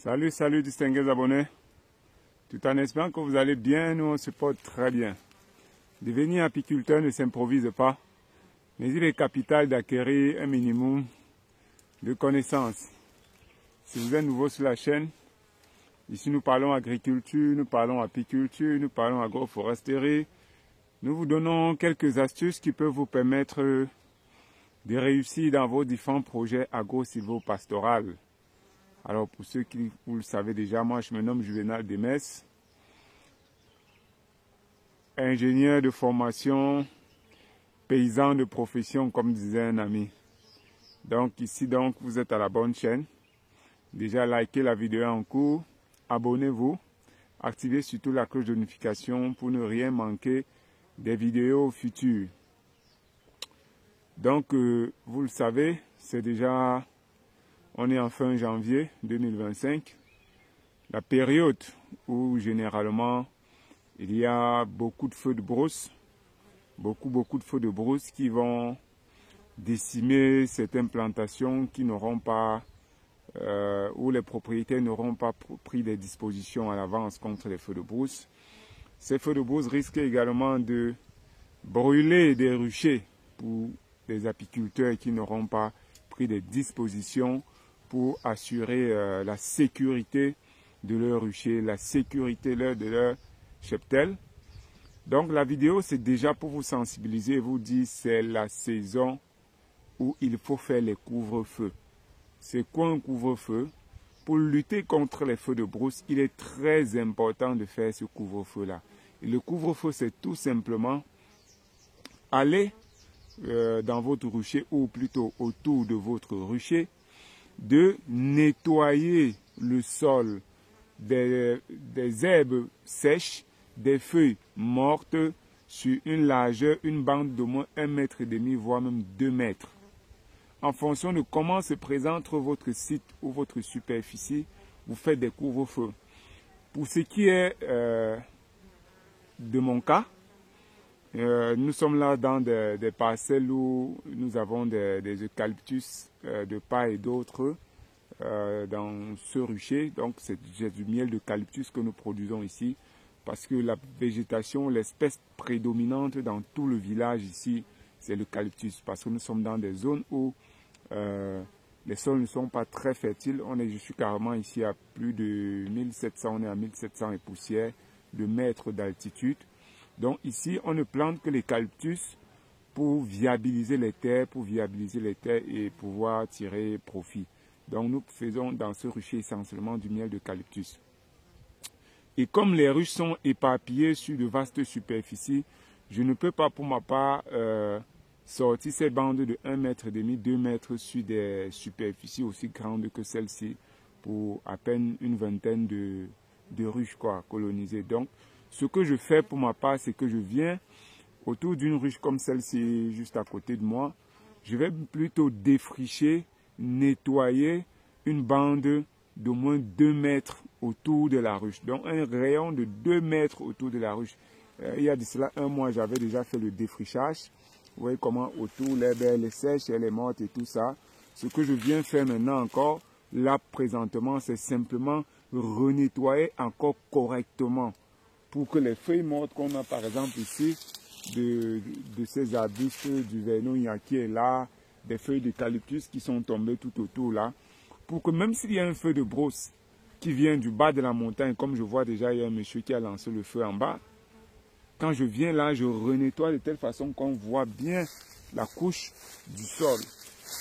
Salut distingués abonnés. Tout en espérant que vous allez bien, nous on se porte très bien. Devenir apiculteur ne s'improvise pas, mais il est capital d'acquérir un minimum de connaissances. Si vous êtes nouveau sur la chaîne, ici nous parlons agriculture, nous parlons apiculture, nous parlons agroforesterie. Nous vous donnons quelques astuces qui peuvent vous permettre de réussir dans vos différents projets agro-silvo-pastoraux. Alors pour ceux qui vous le savez déjà, moi je me nomme Juvenal Demès, ingénieur de formation, paysan de profession comme disait un ami. Donc ici vous êtes à la bonne chaîne. Déjà likez la vidéo en cours, abonnez-vous, activez surtout la cloche de notification pour ne rien manquer des vidéos futures. Donc vous le savez, c'est déjà... On est en fin janvier 2025, la période où généralement il y a beaucoup de feux de brousse, beaucoup de feux de brousse qui vont décimer certaines plantations qui n'auront pas, où les propriétaires n'auront pas pris des dispositions à l'avance contre les feux de brousse. Ces feux de brousse risquent également de brûler des ruchers pour les apiculteurs qui n'auront pas pris des dispositions pour assurer la sécurité de leur rucher, la sécurité de leur cheptel. Donc la vidéo c'est déjà pour vous sensibiliser, vous dire c'est la saison où il faut faire les couvre-feux. C'est quoi un couvre-feu? Pour lutter contre les feux de brousse, il est très important de faire ce couvre-feu-là. Et le couvre-feu c'est tout simplement aller dans votre rucher ou plutôt autour de votre rucher, de nettoyer le sol des herbes sèches, des feuilles mortes sur une largeur, une bande d'au moins 1,5 m, voire même 2 mètres. En fonction de comment se présente votre site ou votre superficie, vous faites des couvre-feux. Pour ce qui est de mon cas, nous sommes là dans des parcelles où nous avons des eucalyptus de paille et d'autres dans ce rucher. Donc c'est du miel d'eucalyptus que nous produisons ici parce que la végétation, l'espèce prédominante dans tout le village ici, c'est l'eucalyptus parce que nous sommes dans des zones où les sols ne sont pas très fertiles. Je suis carrément ici à plus de 1700, on est à 1700 et poussière de mètres d'altitude. Donc ici, on ne plante que l'eucalyptus pour viabiliser les terres, et pouvoir tirer profit. Donc nous faisons dans ce rucher essentiellement du miel d'eucalyptus. Et comme les ruches sont éparpillées sur de vastes superficies, je ne peux pas pour ma part sortir ces bandes de 1,5 m, 2 mètres sur des superficies aussi grandes que celle-ci pour à peine une vingtaine de ruches colonisées. Donc ce que je fais pour ma part, c'est que je viens autour d'une ruche comme celle-ci, juste à côté de moi. Je vais plutôt défricher, nettoyer une bande d'au moins 2 mètres autour de la ruche. Donc un rayon de 2 mètres autour de la ruche. Il y a de cela un mois, j'avais déjà fait le défrichage. Vous voyez comment autour, l'herbe elle est sèche, elle est morte et tout ça. Ce que je viens faire maintenant encore, là présentement, c'est simplement renettoyer encore correctement, pour que les feuilles mortes qu'on a par exemple ici, de ces arbustes du vernon qui est là, des feuilles d'eucalyptus qui sont tombées tout autour là, pour que même s'il y a un feu de brousse qui vient du bas de la montagne, comme je vois déjà, il y a un monsieur qui a lancé le feu en bas, quand je viens là, je renettoie de telle façon qu'on voit bien la couche du sol.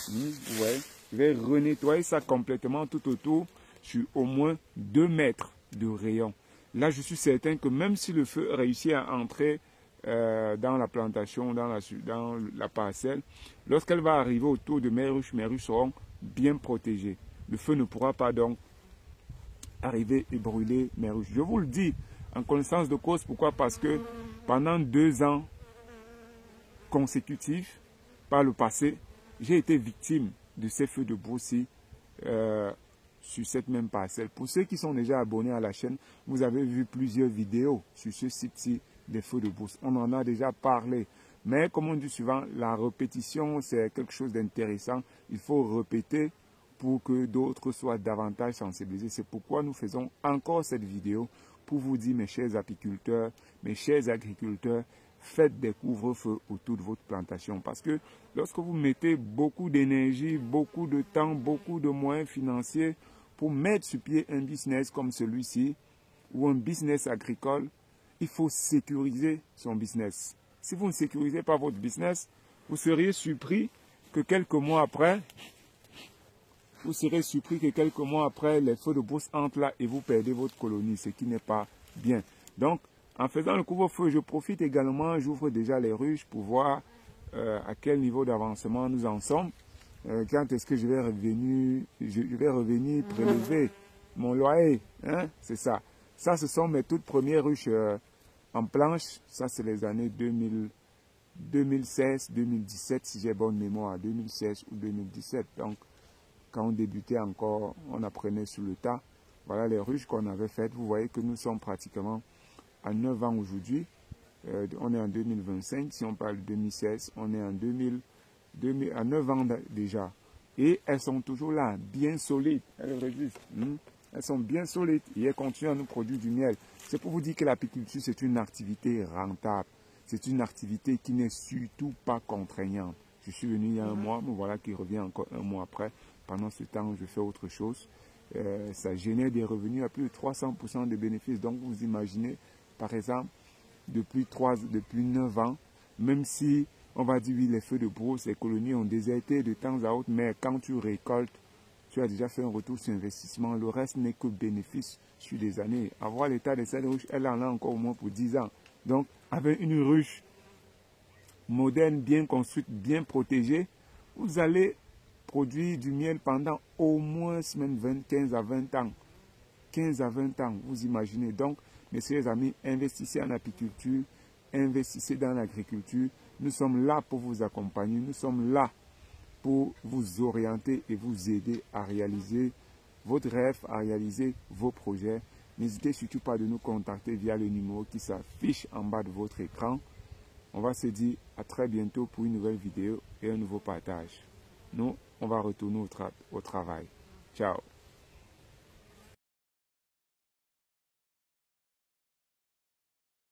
Ouais. Je vais renettoyer ça complètement tout autour sur au moins 2 mètres de rayon. Là, je suis certain que même si le feu réussit à entrer dans la plantation, dans la parcelle, lorsqu'elle va arriver autour de mes ruches seront bien protégées. Le feu ne pourra pas donc arriver et brûler mes ruches. Je vous le dis en connaissance de cause. Pourquoi? Parce que pendant 2 ans consécutifs, par le passé, j'ai été victime de ces feux de brousse sur cette même parcelle. Pour ceux qui sont déjà abonnés à la chaîne, vous avez vu plusieurs vidéos sur ce site-ci des feux de brousse. On en a déjà parlé. Mais comme on dit souvent, la répétition, c'est quelque chose d'intéressant. Il faut répéter pour que d'autres soient davantage sensibilisés. C'est pourquoi nous faisons encore cette vidéo pour vous dire, mes chers apiculteurs, mes chers agriculteurs, faites des couvre-feux autour de votre plantation. Parce que lorsque vous mettez beaucoup d'énergie, beaucoup de temps, beaucoup de moyens financiers pour mettre sur pied un business comme celui-ci, ou un business agricole, il faut sécuriser son business. Si vous ne sécurisez pas votre business, vous seriez surpris que quelques mois après, les feux de brousse entrent là et vous perdez votre colonie, ce qui n'est pas bien. Donc, en faisant le couvre-feu, je profite également, j'ouvre déjà les ruches pour voir à quel niveau d'avancement nous en sommes. Quand est-ce que je vais revenir prélever mon loyer, hein? C'est ça. Ça, ce sont mes toutes premières ruches en planche. Ça, c'est les années 2016, 2017, si j'ai bonne mémoire, 2016 ou 2017. Donc, quand on débutait encore, on apprenait sur le tas. Voilà les ruches qu'on avait faites. Vous voyez que nous sommes pratiquement à 9 ans aujourd'hui. On est en 2025. Si on parle de 2016, on est en à 9 ans déjà. Et elles sont toujours là, bien solides. Elles résistent. Elles sont bien solides et elles continuent à nous produire du miel. C'est pour vous dire que l'apiculture, c'est une activité rentable. C'est une activité qui n'est surtout pas contraignante. Je suis venu il y a un mois, me voilà qui revient encore un mois après. Pendant ce temps, je fais autre chose. Ça génère des revenus à plus de 300% de bénéfices. Donc, vous imaginez, par exemple, depuis 9 ans, même si on va dire oui, les feux de brousse, les colonies ont déserté de temps à autre, mais quand tu récoltes, tu as déjà fait un retour sur investissement. Le reste n'est que bénéfice sur des années. Avoir l'état de cette ruche, elle en a encore au moins pour 10 ans. Donc, avec une ruche moderne, bien construite, bien protégée, vous allez produire du miel pendant au moins 15 à 20 ans. 15 à 20 ans, vous imaginez. Donc, mes chers amis, investissez en apiculture, investissez dans l'agriculture. Nous sommes là pour vous accompagner. Nous sommes là pour vous orienter et vous aider à réaliser votre rêve, à réaliser vos projets. N'hésitez surtout pas de nous contacter via le numéro qui s'affiche en bas de votre écran. On va se dire à très bientôt pour une nouvelle vidéo et un nouveau partage. Nous, on va retourner au travail. Ciao.